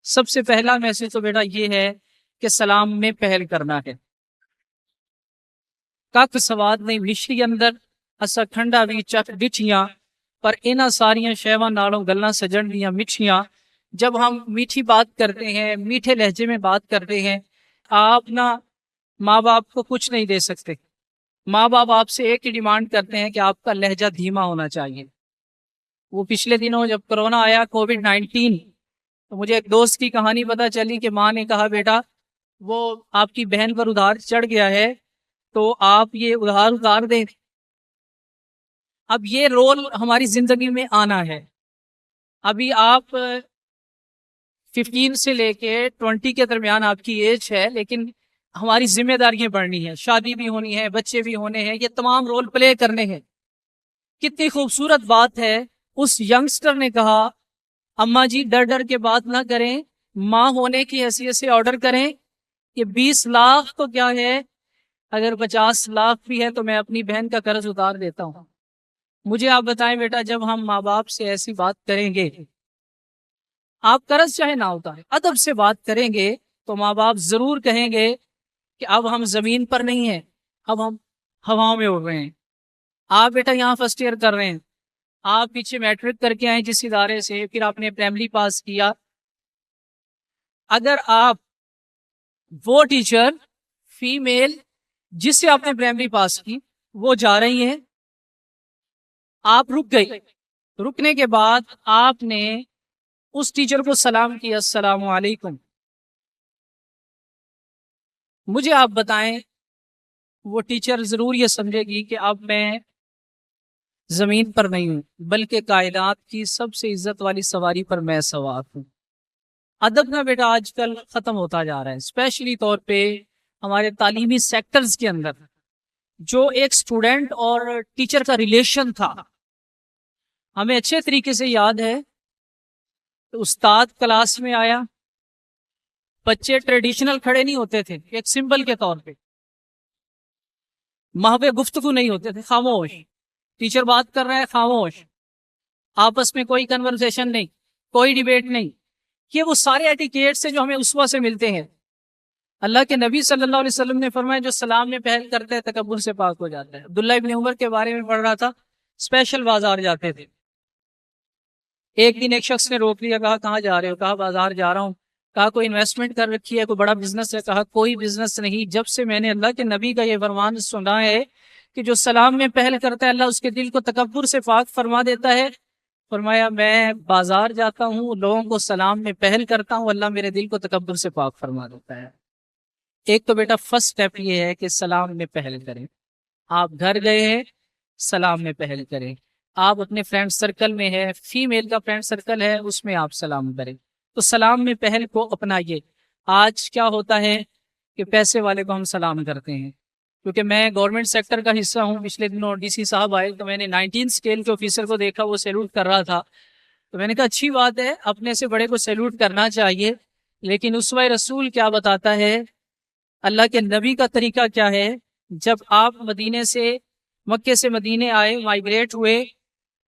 سب سے پہلا میسج تو بیٹا یہ ہے کہ سلام میں پہل کرنا ہے. کک سواد نہیں مشری اندر اسا کھنڈا بھی چک ڈٹھیاں پر انہاں ساریاں شیواں نالوں گلاں سجن دیاں مٹھیاں. جب ہم میٹھی بات کرتے ہیں، میٹھے لہجے میں بات کرتے ہیں، آپ نا ماں باپ کو کچھ نہیں دے سکتے. ماں باپ آپ سے ایک ہی ڈیمانڈ کرتے ہیں کہ آپ کا لہجہ دھیما ہونا چاہیے. وہ پچھلے دنوں جب کرونا آیا کووڈ-19 تو مجھے ایک دوست کی کہانی پتہ چلی کہ ماں نے کہا بیٹا وہ آپ کی بہن پر ادھار چڑھ گیا ہے تو آپ یہ ادھار اتار دیں. اب یہ رول ہماری زندگی میں آنا ہے. ابھی آپ 15 سے لے کے 20 کے درمیان آپ کی ایج ہے، لیکن ہماری ذمہ داریاں بڑھنی ہیں، شادی بھی ہونی ہے، بچے بھی ہونے ہیں، یہ تمام رول پلے کرنے ہیں. کتنی خوبصورت بات ہے. اس ینگسٹر نے کہا اماں جی ڈر ڈر کے بات نہ کریں، ماں ہونے کی حیثیت سے آرڈر کریں کہ 20 لاکھ تو کیا ہے، اگر 50 لاکھ بھی ہے تو میں اپنی بہن کا قرض اتار دیتا ہوں. مجھے آپ بتائیں بیٹا جب ہم ماں باپ سے ایسی بات کریں گے، آپ قرض چاہے نہ اتاریں، ادب سے بات کریں گے تو ماں باپ ضرور کہیں گے کہ اب ہم زمین پر نہیں ہیں، اب ہم ہواؤں میں اڑ رہے ہیں. آپ بیٹا یہاں فرسٹ ایئر کر رہے ہیں، آپ پیچھے میٹرک کر کے آئے جس ادارے سے، پھر آپ نے پرائمری پاس کیا. اگر آپ وہ ٹیچر فیمیل جس سے آپ نے پرائمری پاس کی وہ جا رہی ہیں، آپ رک گئی، رکنے کے بعد آپ نے اس ٹیچر کو سلام کیا السلام علیکم. مجھے آپ بتائیں وہ ٹیچر ضرور یہ سمجھے گی کہ اب میں زمین پر نہیں ہوں بلکہ کائنات کی سب سے عزت والی سواری پر میں سوار ہوں. ادب نہ بیٹا آج کل ختم ہوتا جا رہا ہے، اسپیشلی طور پہ ہمارے تعلیمی سیکٹرز کے اندر جو ایک سٹوڈنٹ اور ٹیچر کا ریلیشن تھا. ہمیں اچھے طریقے سے یاد ہے تو استاد کلاس میں آیا، بچے ٹریڈیشنل کھڑے نہیں ہوتے تھے، ایک سمبل کے طور پہ محو گفتگو نہیں ہوتے تھے، خاموش. ٹیچر بات کر رہا ہے خاموش، آپس میں کوئی کنورسیشن نہیں، کوئی ڈیبیٹ نہیں. یہ وہ سارے ایٹیکیٹس ہیں جو ہمیں اسوہ سے ملتے ہیں. اللہ کے نبی صلی اللہ علیہ وسلم نے فرمایا جو سلام میں پہل کرتا ہے تکبر سے پاک ہو جاتا ہے. عبداللہ ابن عمر کے بارے میں پڑھ رہا تھا، اسپیشل بازار جاتے تھے. ایک دن ایک شخص نے روک لیا، کہا کہاں جا رہے ہو؟ کہا بازار جا رہا ہوں. کہا کوئی انویسٹمنٹ کر رکھی ہے، کوئی بڑا بزنس ہے؟ کہا کوئی بزنس نہیں، جب سے میں نے اللہ کے نبی کا یہ فرمان سنا ہے کہ جو سلام میں پہل کرتا ہے اللہ اس کے دل کو تکبر سے پاک فرما دیتا ہے. فرمایا میں بازار جاتا ہوں، لوگوں کو سلام میں پہل کرتا ہوں، اللہ میرے دل کو تکبر سے پاک فرما دیتا ہے. ایک تو بیٹا فرسٹ سٹیپ یہ ہے کہ سلام میں پہل کریں. آپ گھر گئے ہیں سلام میں پہل کریں. آپ اپنے فرینڈ سرکل میں ہے، فیمیل کا فرینڈ سرکل ہے، اس میں آپ سلام کریں. تو سلام میں پہل کو اپنائیے. آج کیا ہوتا ہے کہ پیسے والے کو ہم سلام کرتے ہیں. کیونکہ میں گورنمنٹ سیکٹر کا حصہ ہوں، پچھلے دنوں ڈی سی صاحب آئے تو میں نے 19 اسکیل کے آفیسر کو دیکھا، وہ سیلوٹ کر رہا تھا. تو میں نے کہا اچھی بات ہے، اپنے سے بڑے کو سیلوٹ کرنا چاہیے، لیکن اسوہ رسول کیا بتاتا ہے، اللہ کے نبی کا طریقہ کیا ہے. جب آپ مکے سے مدینے آئے، مائگریٹ ہوئے،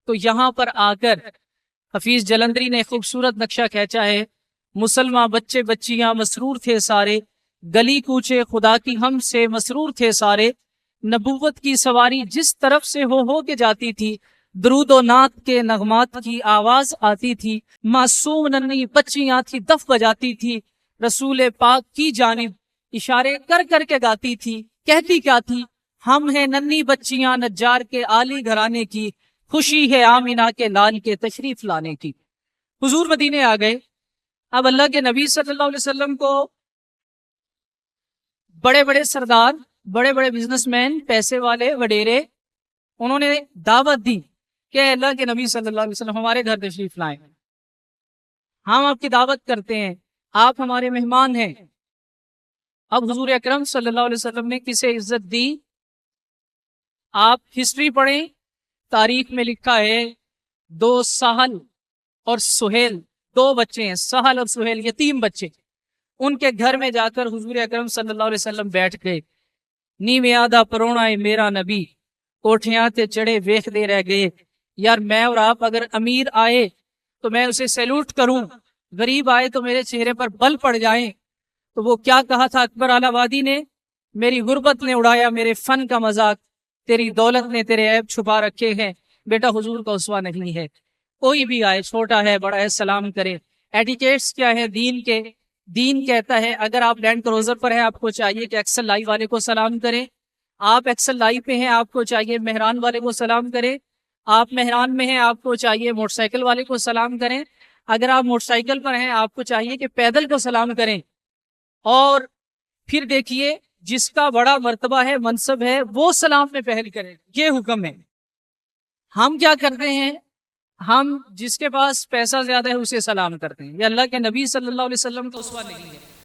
تو یہاں پر آ کر حفیظ جلندری نے خوبصورت نقشہ کھینچا ہے. مسلمان بچے بچیاں مسرور تھے سارے، گلی کوچے خدا کی ہم سے مسرور تھے سارے. نبوت کی سواری جس طرف سے ہو کے جاتی تھی، درود و نعت کے نغمات کی آواز آتی تھی. معصوم ننھی بچیاں تھی دف بجاتی تھی، رسول پاک کی جانب اشارے کر کر کے گاتی تھی. کہتی کیا تھی، ہم ہیں ننھی بچیاں نجار کے عالی گھرانے کی، خوشی ہے آمینہ کے لال کے تشریف لانے کی. حضور مدینے آ گئے. اب اللہ کے نبی صلی اللہ علیہ وسلم کو بڑے بڑے سردار، بڑے بڑے بزنس مین، پیسے والے وڈیرے، انہوں نے دعوت دی کہ اللہ کے نبی صلی اللہ علیہ وسلم ہمارے گھر تشریف لائیں، ہم آپ کی دعوت کرتے ہیں، آپ ہمارے مہمان ہیں. اب حضور اکرم صلی اللہ علیہ وسلم نے کسے عزت دی؟ آپ ہسٹری پڑھیں، تاریخ میں لکھا ہے 2 سہل اور سہیل، 2 بچے ہیں، سہل اور سہیل، یتیم بچے. ان کے گھر میں جا کر حضور اکرم صلی اللہ علیہ وسلم بیٹھ گئے. نیویں آدھا پرونا ہے میرا نبی، کوٹھیاں تے چڑھے ویخ دے رہ گئے. یار میں اور آپ اگر امیر آئے تو میں اسے سیلوٹ کروں، غریب آئے تو میرے چہرے پر بل پڑ جائیں. تو وہ کیا کہا تھا اکبر آل آبادی نے؟ میری غربت نے اڑایا میرے فن کا مذاق، تیری دولت نے تیرے عیب چھپا رکھے ہیں. بیٹا حضور کا اسوہ نہیں ہے. کوئی بھی آئے، چھوٹا ہے بڑا ہے، سلام کرے. ایٹیکیٹس کیا ہے دین کے؟ دین کہتا ہے اگر آپ لینڈ کروزر پر ہیں آپ کو چاہیے کہ ایکسل لائف والے کو سلام کریں. آپ ایکسل لائف پہ ہیں آپ کو چاہیے مہران والے کو سلام کریں. آپ مہران میں ہیں آپ کو چاہیے موٹر سائیکل والے کو سلام کریں. اگر آپ موٹر سائیکل پر ہیں آپ کو چاہیے کہ پیدل کو سلام کریں. اور پھر دیکھیے جس کا بڑا مرتبہ ہے، منصب ہے، وہ سلام میں پہل کرے. یہ حکم ہے. ہم کیا کرتے ہیں؟ ہم جس کے پاس پیسہ زیادہ ہے اسے سلام کرتے ہیں. یہ اللہ کے نبی صلی اللہ علیہ وسلم کا اسوہ نہیں ہے.